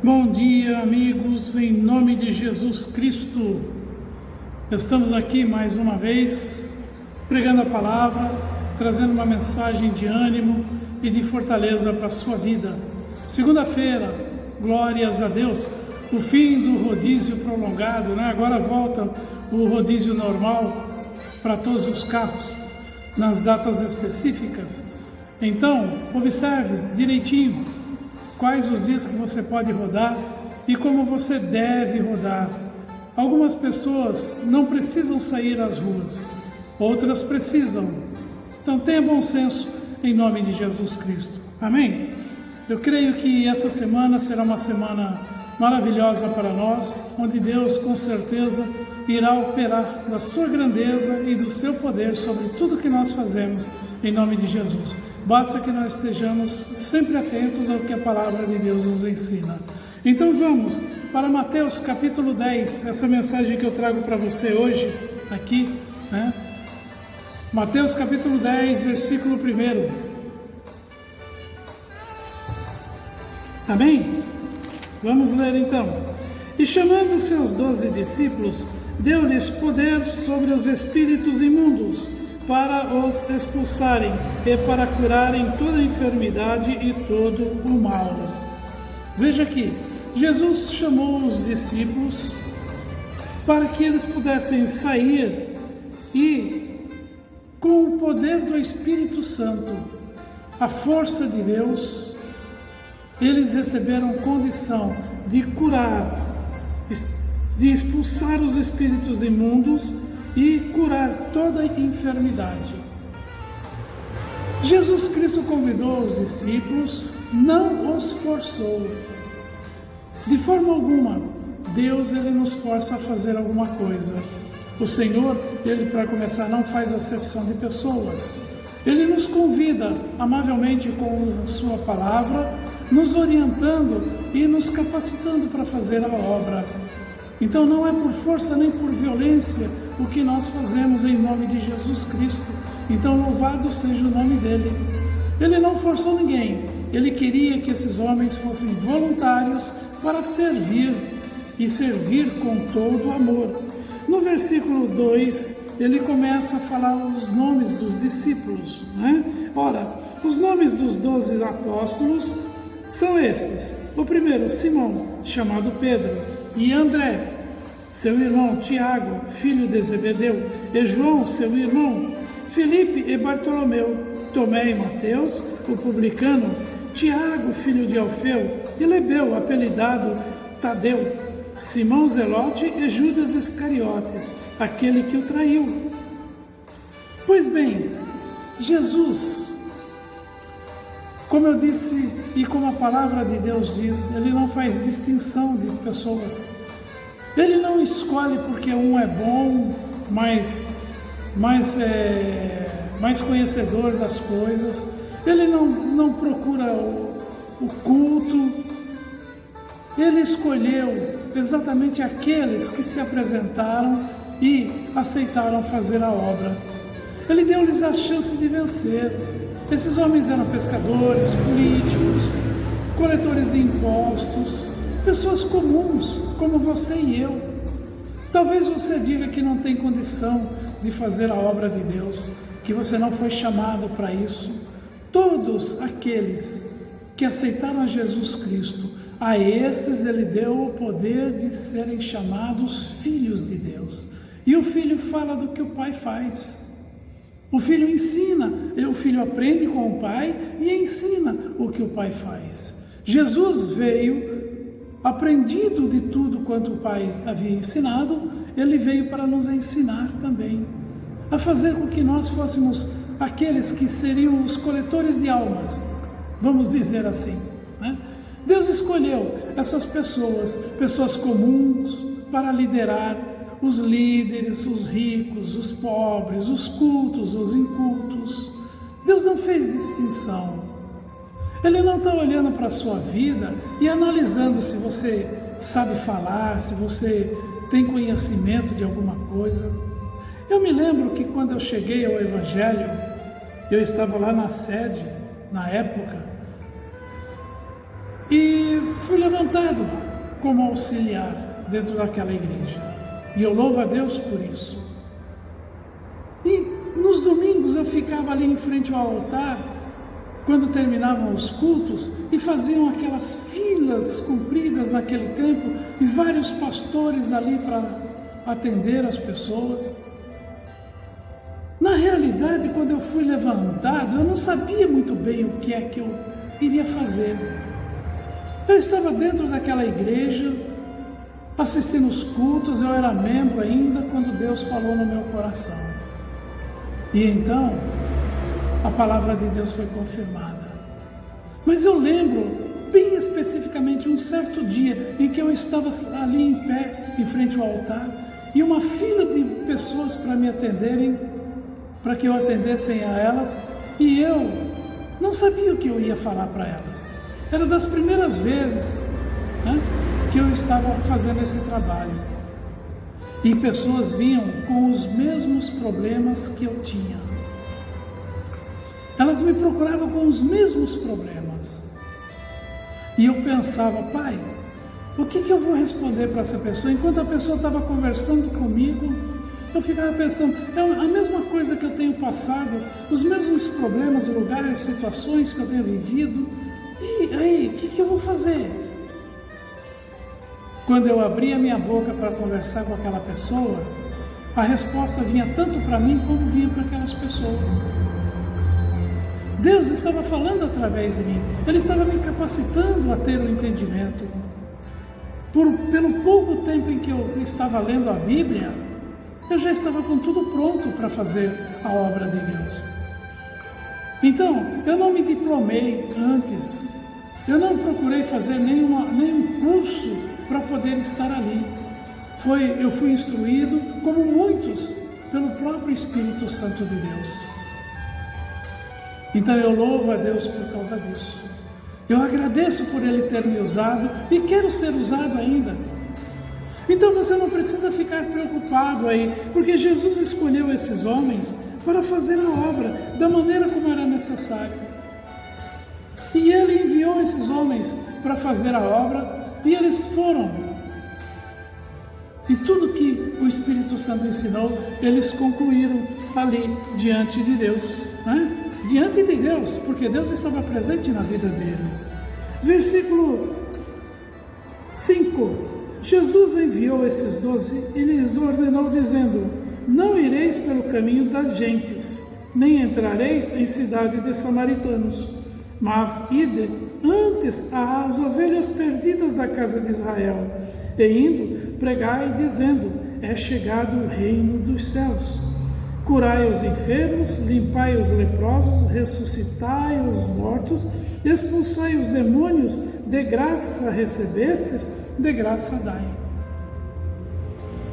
Bom dia, amigos, em nome de Jesus Cristo. Estamos aqui mais uma vez, pregando a palavra, trazendo uma mensagem de ânimo e de fortaleza para a sua vida. Segunda-feira, glórias a Deus, o fim do rodízio prolongado, né? Agora volta o rodízio normal para todos os carros, nas datas específicas. Então, observe direitinho quais os dias que você pode rodar e como você deve rodar. Algumas pessoas não precisam sair às ruas, outras precisam. Então tenha bom senso em nome de Jesus Cristo. Amém? Eu creio que essa semana será uma semana maravilhosa para nós, onde Deus com certeza irá operar da sua grandeza e do seu poder sobre tudo que nós fazemos em nome de Jesus. Basta que nós estejamos sempre atentos ao que a palavra de Deus nos ensina. Então vamos para Mateus capítulo 10, essa mensagem que eu trago para você hoje, aqui, né? Mateus capítulo 10, versículo 1. Amém? Vamos ler então. E chamando seus 12 discípulos, deu-lhes poder sobre os espíritos imundos, para os expulsarem e para curarem toda enfermidade e todo o mal. Veja aqui, Jesus chamou os discípulos para que eles pudessem sair e, com o poder do Espírito Santo, a força de Deus, eles receberam condição de curar, de expulsar os espíritos imundos e curar toda enfermidade. Jesus Cristo convidou os discípulos, não os forçou. De forma alguma, Deus ele nos força a fazer alguma coisa. O Senhor, ele para começar, não faz acepção de pessoas. Ele nos convida amavelmente com a sua palavra, nos orientando e nos capacitando para fazer a obra. Então não é por força nem por violência o que nós fazemos em nome de Jesus Cristo. Então louvado seja o nome dele. Ele não forçou ninguém. Ele queria que esses homens fossem voluntários para servir e servir com todo amor. No versículo 2, ele começa a falar os nomes dos discípulos, né? Ora, os nomes dos 12 apóstolos são estes. O primeiro, Simão, chamado Pedro, e André, seu irmão Tiago, filho de Zebedeu, e João, seu irmão, Filipe e Bartolomeu, Tomé e Mateus, o publicano, Tiago, filho de Alfeu, e Lebeu, apelidado Tadeu, Simão Zelote e Judas Iscariotes, aquele que o traiu. Pois bem, Jesus, como eu disse e como a palavra de Deus diz, ele não faz distinção de pessoas. Ele não escolhe porque um é bom, mais conhecedor das coisas. Ele não procura o culto. Ele escolheu exatamente aqueles que se apresentaram e aceitaram fazer a obra. Ele deu-lhes a chance de vencer. Esses homens eram pescadores, políticos, coletores de impostos, pessoas comuns, como você e eu. Talvez você diga que não tem condição de fazer a obra de Deus, que você não foi chamado para isso. Todos aqueles que aceitaram a Jesus Cristo, a esses ele deu o poder de serem chamados filhos de Deus. E o filho fala do que o pai faz. O filho ensina, e o filho aprende com o pai e ensina o que o pai faz. Jesus veio aprendido de tudo quanto o pai havia ensinado, ele veio para nos ensinar também, a fazer com que nós fôssemos aqueles que seriam os coletores de almas, vamos dizer assim, né? Deus escolheu essas pessoas comuns, para liderar os líderes, os ricos, os pobres, os cultos, os incultos. Deus não fez distinção. Ele não está olhando para a sua vida e analisando se você sabe falar, se você tem conhecimento de alguma coisa. Eu me lembro que quando eu cheguei ao Evangelho, eu estava lá na sede, na época, E fui levantado como auxiliar dentro daquela igreja. E eu louvo a Deus por isso. E nos domingos eu ficava ali em frente ao altar, quando terminavam os cultos, e faziam aquelas filas compridas naquele tempo, e vários pastores ali para atender as pessoas. Na realidade, quando eu fui levantado, eu não sabia muito bem o que é que eu iria fazer. Eu estava dentro daquela igreja, assistindo os cultos, eu era membro ainda, quando Deus falou no meu coração. E então, a palavra de Deus foi confirmada. Mas eu lembro, bem especificamente, um certo dia em que eu estava ali em pé, em frente ao altar, e uma fila de pessoas para me atenderem, para que eu atendessem a elas, e eu não sabia o que eu ia falar para elas. Era das primeiras vezes, né, que eu estava fazendo esse trabalho. E pessoas vinham com os mesmos problemas que eu tinha. Elas me procuravam com os mesmos problemas. E eu pensava, Pai, o que eu vou responder para essa pessoa? Enquanto a pessoa estava conversando comigo, eu ficava pensando, é a mesma coisa que eu tenho passado, os mesmos problemas, lugares, situações que eu tenho vivido. E aí, o que eu vou fazer? Quando eu abria a minha boca para conversar com aquela pessoa, a resposta vinha tanto para mim como vinha para aquelas pessoas. Deus estava falando através de mim, Ele estava me capacitando a ter o entendimento. Pelo pouco tempo em que eu estava lendo a Bíblia, eu já estava com tudo pronto para fazer a obra de Deus. Então, eu não me diplomei antes, eu não procurei fazer nenhum curso para poder estar ali. Eu fui instruído, como muitos, pelo próprio Espírito Santo de Deus. Então eu louvo a Deus por causa disso. Eu agradeço por Ele ter me usado e quero ser usado ainda. Então você não precisa ficar preocupado aí, porque Jesus escolheu esses homens para fazer a obra da maneira como era necessário. E Ele enviou esses homens para fazer a obra e eles foram. E tudo que o Espírito Santo ensinou, eles concluíram ali diante de Deus, né? Diante de Deus, porque Deus estava presente na vida deles. Versículo 5. Jesus enviou esses 12 e lhes ordenou dizendo: não ireis pelo caminho das gentes, nem entrareis em cidade de samaritanos, mas ide antes às ovelhas perdidas da casa de Israel, e indo, pregai dizendo: é chegado o reino dos céus. Curai os enfermos, limpai os leprosos, ressuscitai os mortos, expulsai os demônios, de graça recebestes, de graça dai.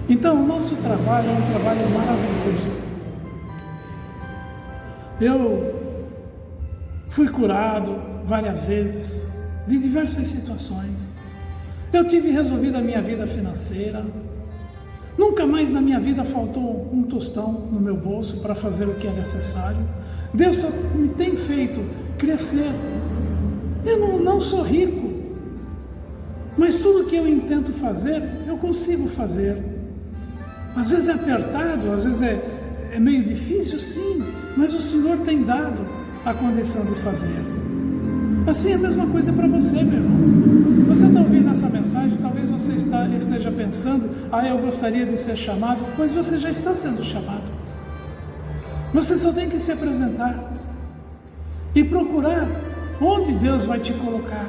Então, o nosso trabalho é um trabalho maravilhoso. Eu fui curado várias vezes, de diversas situações. Eu tive resolvido a minha vida financeira. Nunca mais na minha vida faltou um tostão no meu bolso para fazer o que é necessário. Deus só me tem feito crescer. Eu não sou rico, mas tudo que eu intento fazer, eu consigo fazer. Às vezes é apertado, às vezes é meio difícil, sim, mas o Senhor tem dado a condição de fazer. Assim é a mesma coisa para você, meu irmão. Você está ouvindo essa mensagem, talvez você esteja pensando: eu gostaria de ser chamado, pois você já está sendo chamado. Você só tem que se apresentar e procurar onde Deus vai te colocar.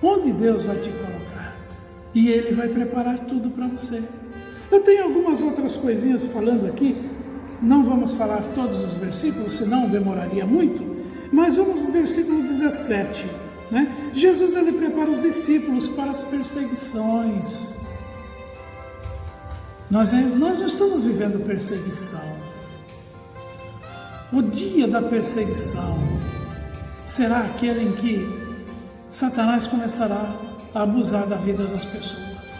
Onde Deus vai te colocar. E Ele vai preparar tudo para você. Eu tenho algumas outras coisinhas falando aqui, não vamos falar todos os versículos, senão demoraria muito, mas vamos no versículo 17. Né? Jesus ele prepara os discípulos para as perseguições. Nós não estamos vivendo perseguição. O dia da perseguição será aquele em que Satanás começará a abusar da vida das pessoas.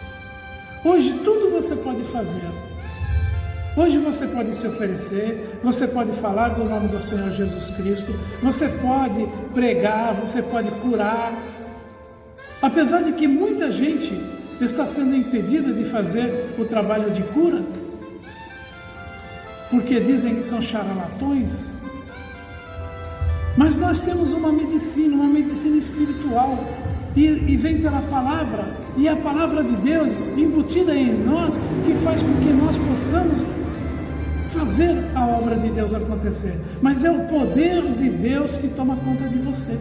Hoje tudo você pode fazer. Hoje você pode se oferecer, você pode falar do nome do Senhor Jesus Cristo, você pode pregar, você pode curar. Apesar de que muita gente está sendo impedida de fazer o trabalho de cura, porque dizem que são charlatões, mas nós temos uma medicina espiritual, e vem pela palavra, e a palavra de Deus embutida em nós, que faz com que nós possamos fazer a obra de Deus acontecer. Mas é o poder de Deus que toma conta de você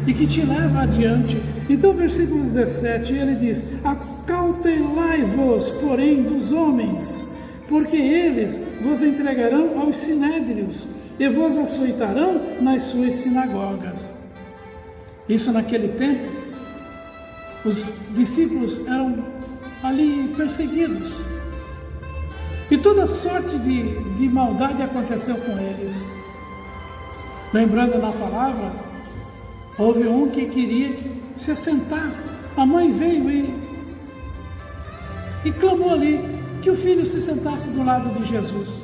e que te leva adiante. Então, versículo 17, ele diz: acautelai-vos, porém, dos homens, porque eles vos entregarão aos sinédrios e vos açoitarão nas suas sinagogas. Isso naquele tempo, os discípulos eram ali perseguidos. E toda sorte de maldade aconteceu com eles. Lembrando na palavra, houve um que queria se assentar. A mãe veio e clamou ali que o filho se sentasse do lado de Jesus.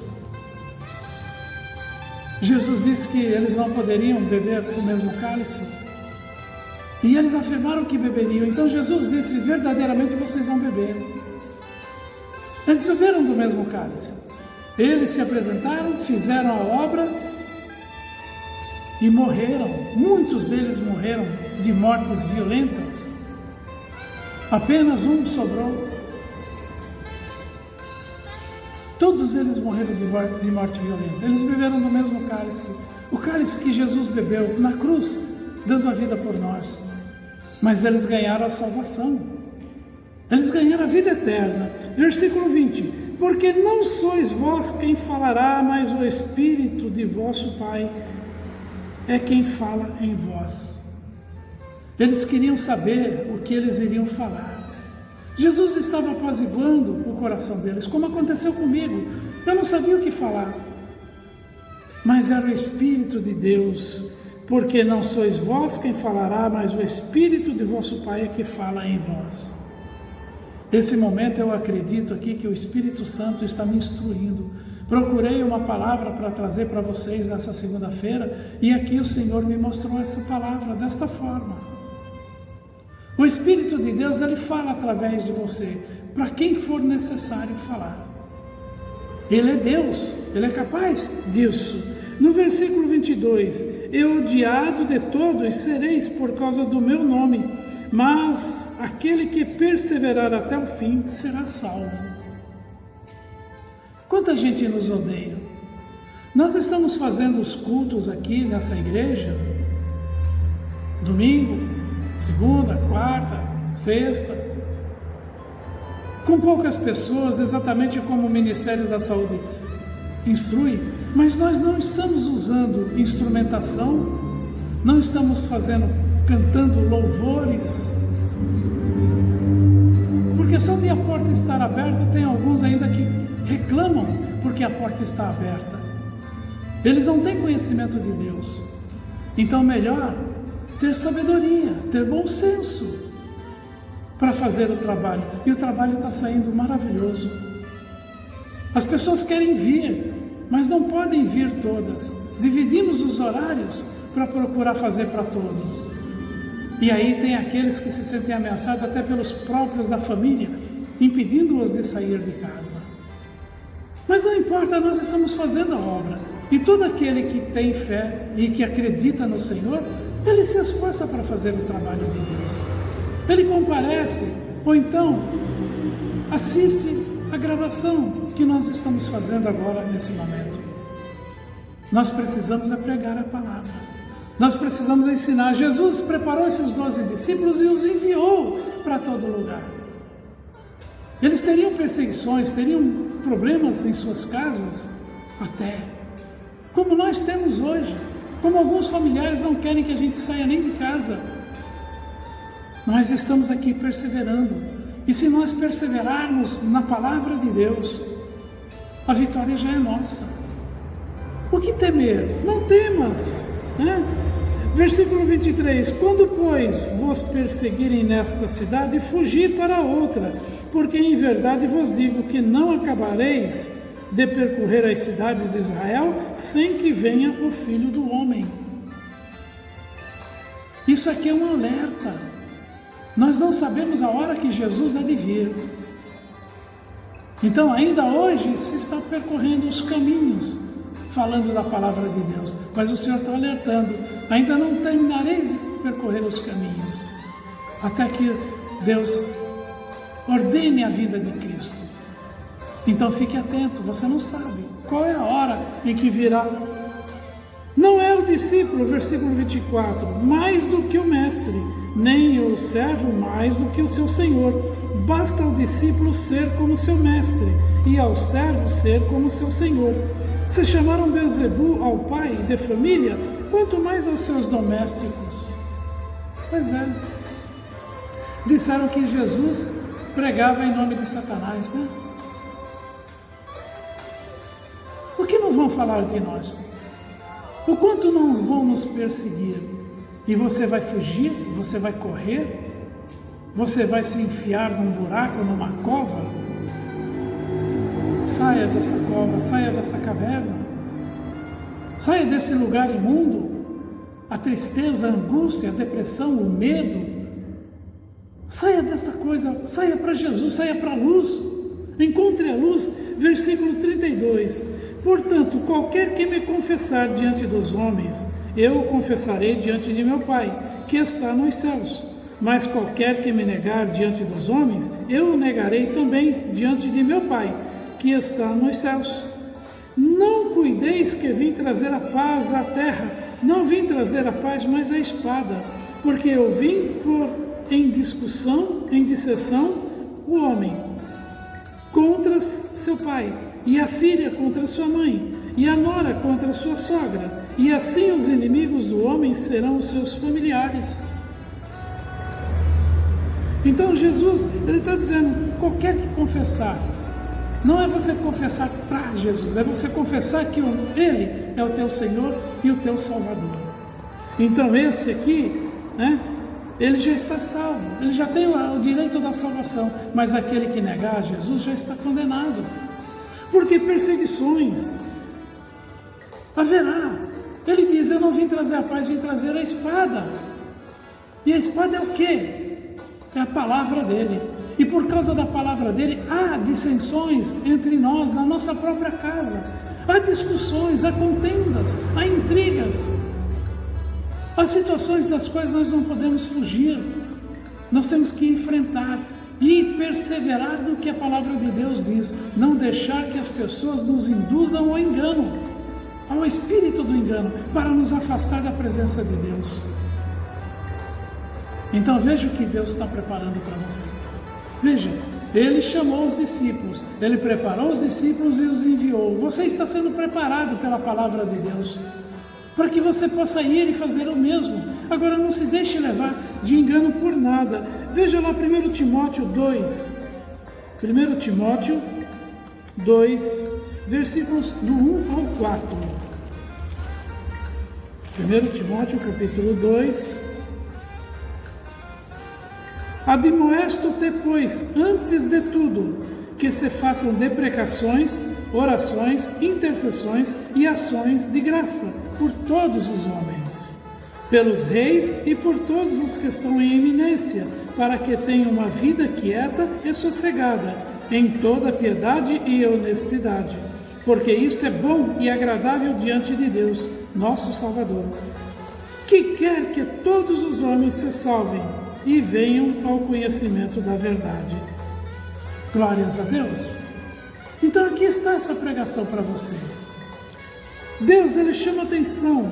Jesus disse que eles não poderiam beber do mesmo cálice. E eles afirmaram que beberiam. Então Jesus disse: verdadeiramente vocês vão beber. Eles beberam do mesmo cálice. Eles se apresentaram, fizeram a obra e morreram. Muitos deles morreram de mortes violentas. Apenas um sobrou. Todos eles morreram de morte violenta. Eles beberam do mesmo cálice. O cálice que Jesus bebeu na cruz, dando a vida por nós. Mas eles ganharam a salvação. Eles ganharam a vida eterna. Versículo 20. Porque não sois vós quem falará, mas o Espírito de vosso Pai é quem fala em vós. Eles queriam saber o que eles iriam falar. Jesus estava apaziguando o coração deles, como aconteceu comigo. Eu não sabia o que falar. Mas era o Espírito de Deus. Porque não sois vós quem falará, mas o Espírito de vosso Pai é que fala em vós. Nesse momento eu acredito aqui que o Espírito Santo está me instruindo. Procurei uma palavra para trazer para vocês nessa segunda-feira e aqui o Senhor me mostrou essa palavra desta forma. O Espírito de Deus, ele fala através de você, para quem for necessário falar. Ele é Deus, ele é capaz disso. No versículo 22, e odiado de todos sereis por causa do meu nome, mas aquele que perseverar até o fim será salvo. Quanta gente nos odeia. Nós estamos fazendo os cultos aqui nessa igreja, domingo, segunda, quarta, sexta, com poucas pessoas, exatamente como o Ministério da Saúde instrui, mas nós não estamos usando instrumentação, não estamos cantando louvores, porque só de a porta estar aberta, tem alguns ainda que reclamam porque a porta está aberta. Eles não têm conhecimento de Deus. Então melhor ter sabedoria, ter bom senso para fazer o trabalho. E o trabalho está saindo maravilhoso. As pessoas querem vir, mas não podem vir todas. Dividimos os horários para procurar fazer para todos. E aí tem aqueles que se sentem ameaçados até pelos próprios da família, impedindo-os de sair de casa. Mas não importa, nós estamos fazendo a obra. E todo aquele que tem fé e que acredita no Senhor, ele se esforça para fazer o trabalho de Deus. Ele comparece, ou então assiste a gravação que nós estamos fazendo agora nesse momento. Nós precisamos pregar a palavra. Nós precisamos ensinar. Jesus preparou esses 12 discípulos e os enviou para todo lugar. Eles teriam perseguições, teriam problemas em suas casas, até como nós temos hoje. Como alguns familiares não querem que a gente saia nem de casa. Nós estamos aqui perseverando. E se nós perseverarmos na palavra de Deus, a vitória já é nossa. O que temer? Não temas, né? Versículo 23. Quando, pois, vos perseguirem nesta cidade, fugi para outra, porque em verdade vos digo que não acabareis de percorrer as cidades de Israel sem que venha o Filho do Homem. Isso aqui é um alerta. Nós não sabemos a hora que Jesus há de vir. Então, ainda hoje, se está percorrendo os caminhos, falando da palavra de Deus. Mas o Senhor está alertando, ainda não terminareis de percorrer os caminhos, até que Deus ordene a vida de Cristo. Então fique atento, você não sabe qual é a hora em que virá. Não é o discípulo, versículo 24, mais do que o mestre, nem o servo mais do que o seu senhor. Basta ao discípulo ser como seu mestre, e ao servo ser como seu senhor. Se chamaram Beelzebu ao pai de família, quanto mais aos seus domésticos. Pois é. Disseram que Jesus pregava em nome de Satanás, né? O que não vão falar de nós? O quanto não vão nos perseguir? E você vai fugir? Você vai correr? Você vai se enfiar num buraco, numa cova? Saia dessa cova, saia dessa caverna. Saia desse lugar imundo. A tristeza, a angústia, a depressão, o medo. Saia dessa coisa, saia para Jesus, saia para a luz. Encontre a luz. Versículo 32. Portanto, qualquer que me confessar diante dos homens, eu o confessarei diante de meu Pai, que está nos céus. Mas qualquer que me negar diante dos homens, eu o negarei também diante de meu Pai, que está nos céus. Não cuideis que vim trazer a paz à terra. Não vim trazer a paz, mas a espada. Porque eu vim pôr em discussão, em disseção, o homem contra seu pai, e a filha contra sua mãe, e a nora contra sua sogra, e assim os inimigos do homem serão os seus familiares. Então Jesus, ele está dizendo, qualquer que confessar, não é você confessar para Jesus, é você confessar que Ele é o teu Senhor e o teu Salvador. Então esse aqui, né, ele já está salvo, ele já tem o direito da salvação, mas aquele que negar Jesus já está condenado. Porque perseguições haverá. Ele diz, eu não vim trazer a paz, vim trazer a espada. E a espada é o quê? É a palavra dele. E por causa da palavra dele, há dissensões entre nós, na nossa própria casa. Há discussões, há contendas, há intrigas. Há situações das quais nós não podemos fugir. Nós temos que enfrentar e perseverar no que a palavra de Deus diz. Não deixar que as pessoas nos induzam ao engano, ao espírito do engano, para nos afastar da presença de Deus. Então veja o que Deus está preparando para você. Veja, Ele chamou os discípulos, Ele preparou os discípulos e os enviou. Você está sendo preparado pela palavra de Deus, para que você possa ir e fazer o mesmo. Agora não se deixe levar de engano por nada. Veja lá 1 Timóteo 2. 1 Timóteo 2, versículos do 1 ao 4. 1 Timóteo capítulo 2. Admoesto-te, pois, antes de tudo, que se façam deprecações, orações, intercessões e ações de graça por todos os homens, pelos reis e por todos os que estão em eminência, para que tenham uma vida quieta e sossegada, em toda piedade e honestidade, porque isto é bom e agradável diante de Deus, nosso Salvador, que quer que todos os homens se salvem e venham ao conhecimento da verdade. Glórias a Deus! Então aqui está essa pregação para você. Deus, Ele chama atenção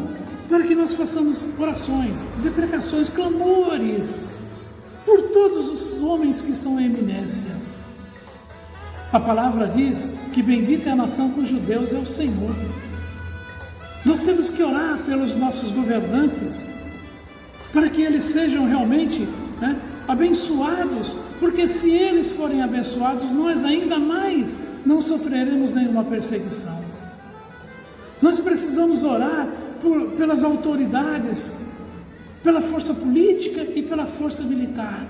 para que nós façamos orações, deprecações, clamores por todos os homens que estão em eminência. A palavra diz que bendita é a nação cujo Deus é o Senhor. Nós temos que orar pelos nossos governantes, para que eles sejam realmente abençoados, porque se eles forem abençoados, nós ainda mais não sofreremos nenhuma perseguição. Nós precisamos orar pelas autoridades, pela força política e pela força militar,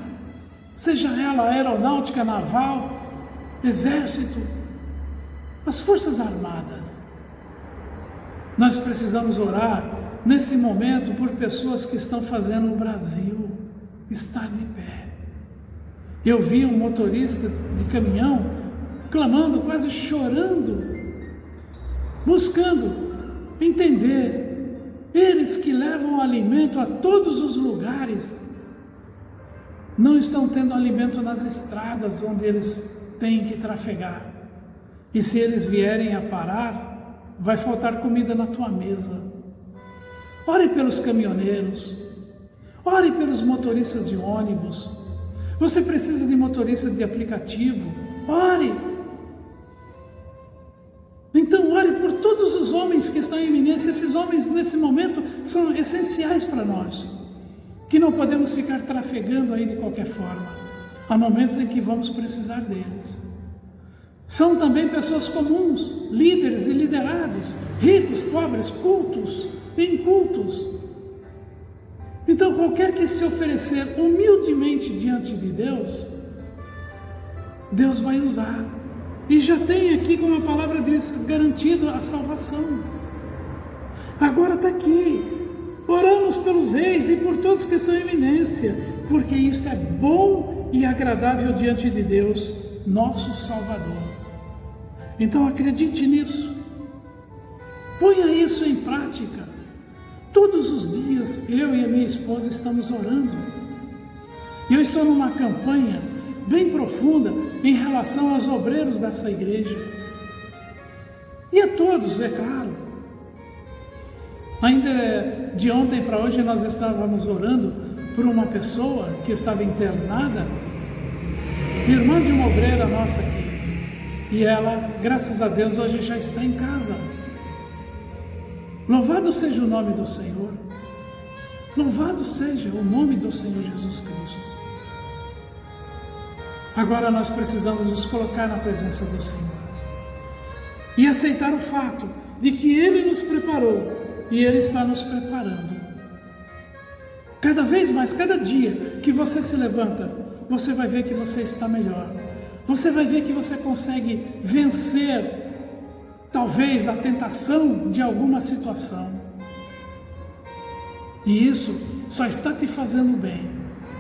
seja ela aeronáutica, naval, exército. as Forças Armadas. Nós precisamos orar nesse momento por pessoas que estão fazendo o Brasil estar de pé. Eu vi um motorista de caminhão clamando, quase chorando, buscando entender. Eles que levam alimento a todos os lugares não estão tendo alimento nas estradas onde eles têm que trafegar. E se eles vierem a parar, vai faltar comida na tua mesa. Ore pelos caminhoneiros, ore pelos motoristas de ônibus. Você precisa de motorista de aplicativo, ore. Então ore por todos os homens que estão em iminência. Esses homens nesse momento são essenciais para nós, que não podemos ficar trafegando aí de qualquer forma. Há momentos em que vamos precisar deles. São também pessoas comuns, líderes e liderados, ricos, pobres, cultos, incultos. Então, qualquer que se oferecer humildemente diante de Deus, Deus vai usar. E já tem aqui, como a palavra diz, garantido a salvação. Agora está aqui. Oramos pelos reis e por todos que estão em eminência, porque isso é bom e agradável diante de Deus, nosso Salvador. Então acredite nisso. Ponha isso em prática. Todos os dias, eu e a minha esposa estamos orando. Eu estou numa campanha bem profunda em relação aos obreiros dessa igreja. E a todos, é claro. Ainda de ontem para hoje nós estávamos orando por uma pessoa que estava internada, irmã de uma obreira nossa aqui. E ela, graças a Deus, hoje já está em casa. Louvado seja o nome do Senhor. Louvado seja o nome do Senhor Jesus Cristo. Agora nós precisamos nos colocar na presença do Senhor e aceitar o fato de que Ele nos preparou e Ele está nos preparando. Cada vez mais, cada dia que você se levanta, você vai ver que você está melhor. Você vai ver que você consegue vencer talvez a tentação de alguma situação. E isso só está te fazendo bem,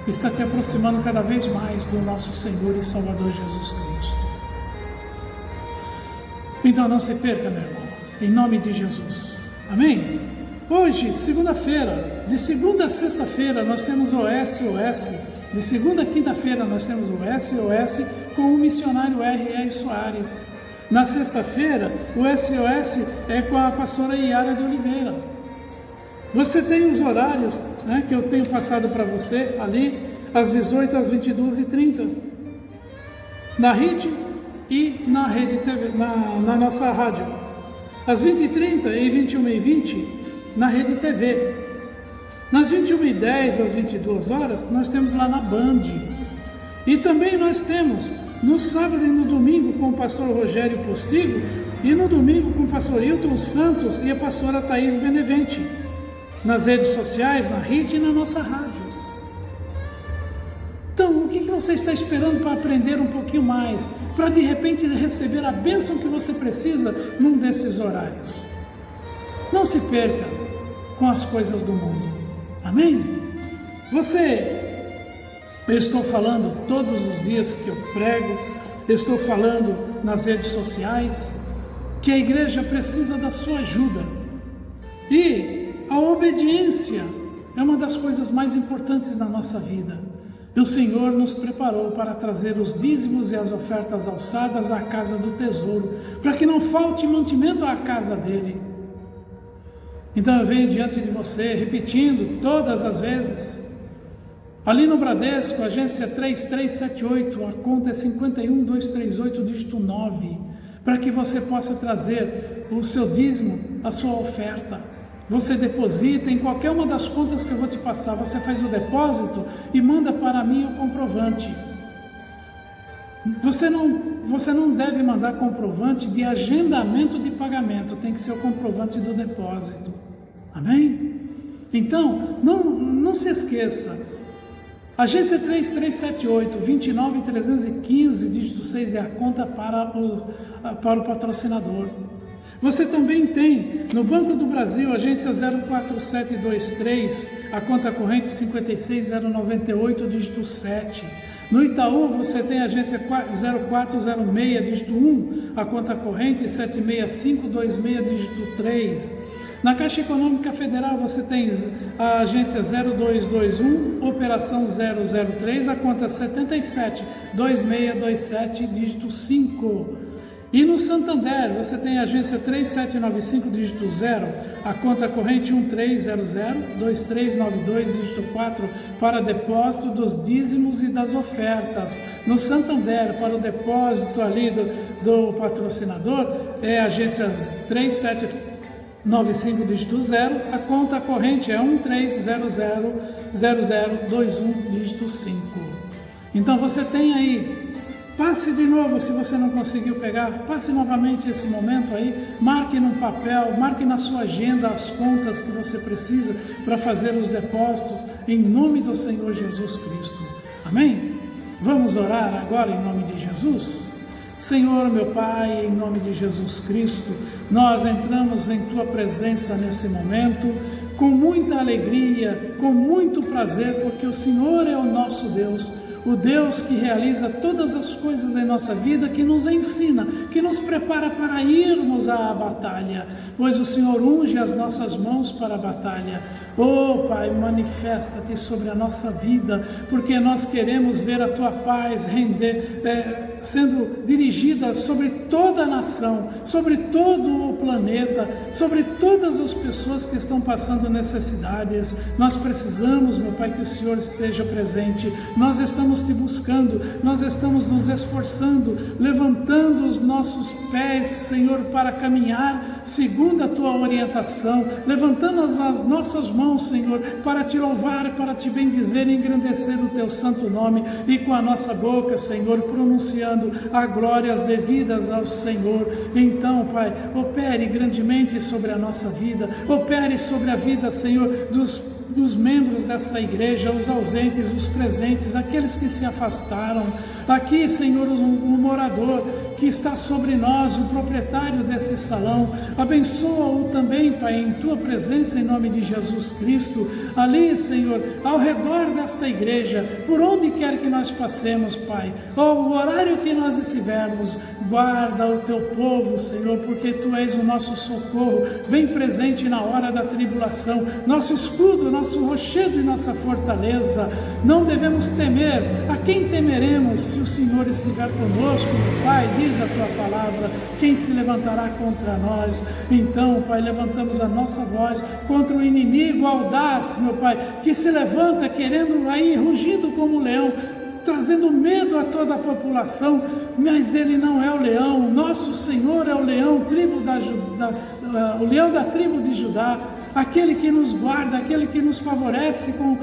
está te aproximando cada vez mais do nosso Senhor e Salvador Jesus Cristo. Então não se perca, meu irmão, em nome de Jesus. Amém? Hoje, segunda-feira, de segunda a sexta-feira, nós temos o SOS. De segunda a quinta-feira, nós temos o SOS com o missionário R.R. Soares. Na sexta-feira, o SOS é com a pastora Yara de Oliveira. Você tem os horários, né, que eu tenho passado para você ali, às 18 às 22h30, na rede e na rede TV, na nossa rádio. Às 20h30 e 21h20, na rede TV. Nas 21h10 às 22 horas, nós temos lá na Band. E também nós temos no sábado e no domingo com o pastor Rogério Postigo e no domingo com o pastor Hilton Santos e a pastora Thaís Benevente, nas redes sociais, na rede e na nossa rádio. Então, o que você está esperando para aprender um pouquinho mais, para de repente receber a bênção que você precisa num desses horários? Não se perca com as coisas do mundo. Amém? Eu estou falando todos os dias que eu prego, eu estou falando nas redes sociais, que a igreja precisa da sua ajuda. E a obediência é uma das coisas mais importantes na nossa vida. E o Senhor nos preparou para trazer os dízimos e as ofertas alçadas à casa do tesouro, para que não falte mantimento à casa dele. Então eu venho diante de você, repetindo todas as vezes. Ali no Bradesco, agência 3378, a conta é 51238, dígito 9, para que você possa trazer o seu dízimo, a sua oferta. Você deposita em qualquer uma das contas que eu vou te passar, você faz o depósito e manda para mim o comprovante. Você não deve mandar comprovante de agendamento de pagamento, tem que ser o comprovante do depósito. Amém? Então, não se esqueça. Agência 3378, 29.315, dígito 6 é a conta para o patrocinador. Você também tem no Banco do Brasil, agência 04723, a conta corrente 56.098, dígito 7. No Itaú, você tem a agência 0406, dígito 1, a conta corrente 76526, dígito 3. Na Caixa Econômica Federal, você tem a agência 0221, operação 003, a conta 772627, dígito 5. E no Santander, você tem a agência 3795, dígito 0, a conta corrente 1300-2392, dígito 4, para depósito dos dízimos e das ofertas. No Santander, para o depósito ali do patrocinador, é a agência 3795, dígito 0, a conta corrente é 13000021, dígito 5. Então você tem aí. Passe de novo, se você não conseguiu pegar, passe novamente esse momento aí, marque num papel, marque na sua agenda as contas que você precisa para fazer os depósitos, em nome do Senhor Jesus Cristo. Amém? Vamos orar agora em nome de Jesus? Senhor, meu Pai, em nome de Jesus Cristo, nós entramos em Tua presença nesse momento, com muita alegria, com muito prazer, porque o Senhor é o nosso Deus, o Deus que realiza todas as coisas em nossa vida, que nos ensina, que nos prepara para irmos à batalha, pois o Senhor unge as nossas mãos para a batalha. Oh Pai, manifesta-te sobre a nossa vida, porque nós queremos ver a Tua paz sendo dirigida sobre toda a nação, sobre todo o planeta, sobre todas as pessoas que estão passando necessidades. Nós precisamos, meu Pai, que o Senhor esteja presente. Nós estamos Te buscando, nós estamos nos esforçando, levantando os nossos pés, Senhor, para caminhar segundo a Tua orientação, levantando as nossas mãos, Senhor, para Te louvar, para Te bendizer e engrandecer o Teu santo nome, e com a nossa boca, Senhor, pronunciando as glórias devidas ao Senhor. Então, Pai, opere grandemente sobre a nossa vida, opere sobre a vida, Senhor, dos membros dessa igreja, os ausentes, os presentes, aqueles que se afastaram. Aqui, Senhor, um morador que está sobre nós, o proprietário desse salão, abençoa-o também, Pai, em Tua presença, em nome de Jesus Cristo. Ali, Senhor, ao redor desta igreja, por onde quer que nós passemos, Pai, ou o horário que nós estivermos, guarda o Teu povo, Senhor, porque Tu és o nosso socorro, bem presente na hora da tribulação, nosso escudo, nosso rochedo e nossa fortaleza. Não devemos temer. A quem temeremos se o Senhor estiver conosco, meu Pai? Diz a Tua palavra, quem se levantará contra nós? Então, Pai, levantamos a nossa voz contra o inimigo audaz, meu Pai, que se levanta querendo aí, rugindo como um leão, trazendo medo a toda a população, mas ele não é o leão. Nosso Senhor é o leão, o leão da tribo de Judá, aquele que nos guarda, aquele que nos favorece com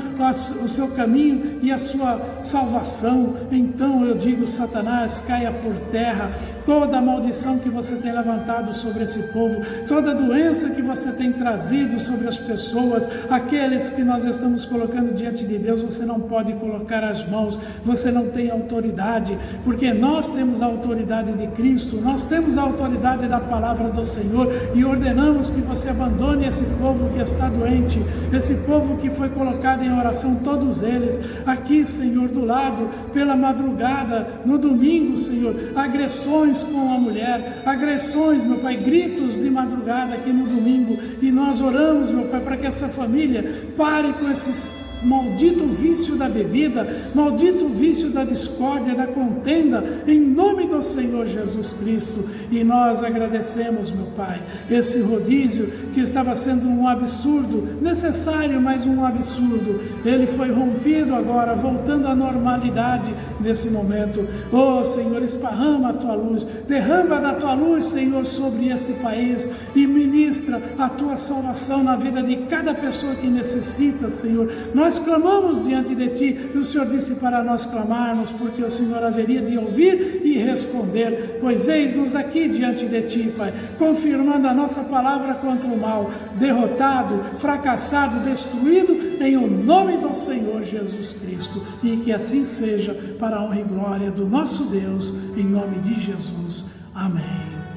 o seu caminho e a sua salvação. Então eu digo, Satanás, caia por terra, toda a maldição que você tem levantado sobre esse povo, toda a doença que você tem trazido sobre as pessoas, aqueles que nós estamos colocando diante de Deus, você não pode colocar as mãos, você não tem autoridade, porque nós temos a autoridade de Cristo, nós temos a autoridade da palavra do Senhor, e ordenamos que você abandone esse povo que está doente, esse povo que foi colocado em oração, todos eles, aqui, Senhor, do lado, pela madrugada, no domingo, Senhor, agressões com a mulher, agressões, meu Pai, gritos de madrugada aqui no domingo, e nós oramos, meu Pai, para que essa família pare com esses maldito vício da bebida, maldito vício da discórdia, da contenda, em nome do Senhor Jesus Cristo. E nós agradecemos, meu Pai, esse rodízio que estava sendo um absurdo, necessário, mas um absurdo, ele foi rompido agora, voltando à normalidade nesse momento. Oh Senhor, esparrama a Tua luz, derrama da Tua luz, Senhor, sobre este país, e ministra a Tua salvação na vida de cada pessoa que necessita, Senhor. Nós nós clamamos diante de Ti, e o Senhor disse para nós clamarmos, porque o Senhor haveria de ouvir e responder, pois eis-nos aqui diante de Ti, Pai, confirmando a nossa palavra contra o mal, derrotado, fracassado, destruído, em o nome do Senhor Jesus Cristo, e que assim seja, para a honra e glória do nosso Deus, em nome de Jesus. Amém.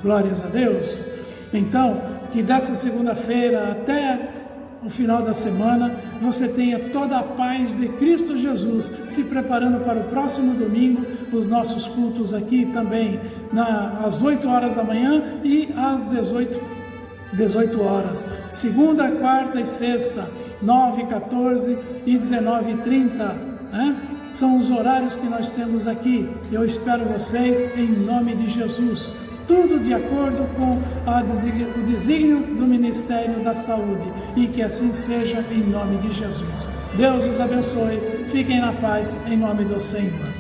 Glórias a Deus. Então, que dessa segunda-feira até o final da semana, você tenha toda a paz de Cristo Jesus, se preparando para o próximo domingo, os nossos cultos aqui também, às 8 horas da manhã e às 18 horas. Segunda, quarta e sexta, 9, 14 e 19h30, né? São os horários que nós temos aqui. Eu espero vocês em nome de Jesus. Tudo de acordo com o desígnio do Ministério da Saúde. E que assim seja em nome de Jesus. Deus os abençoe. Fiquem na paz em nome do Senhor.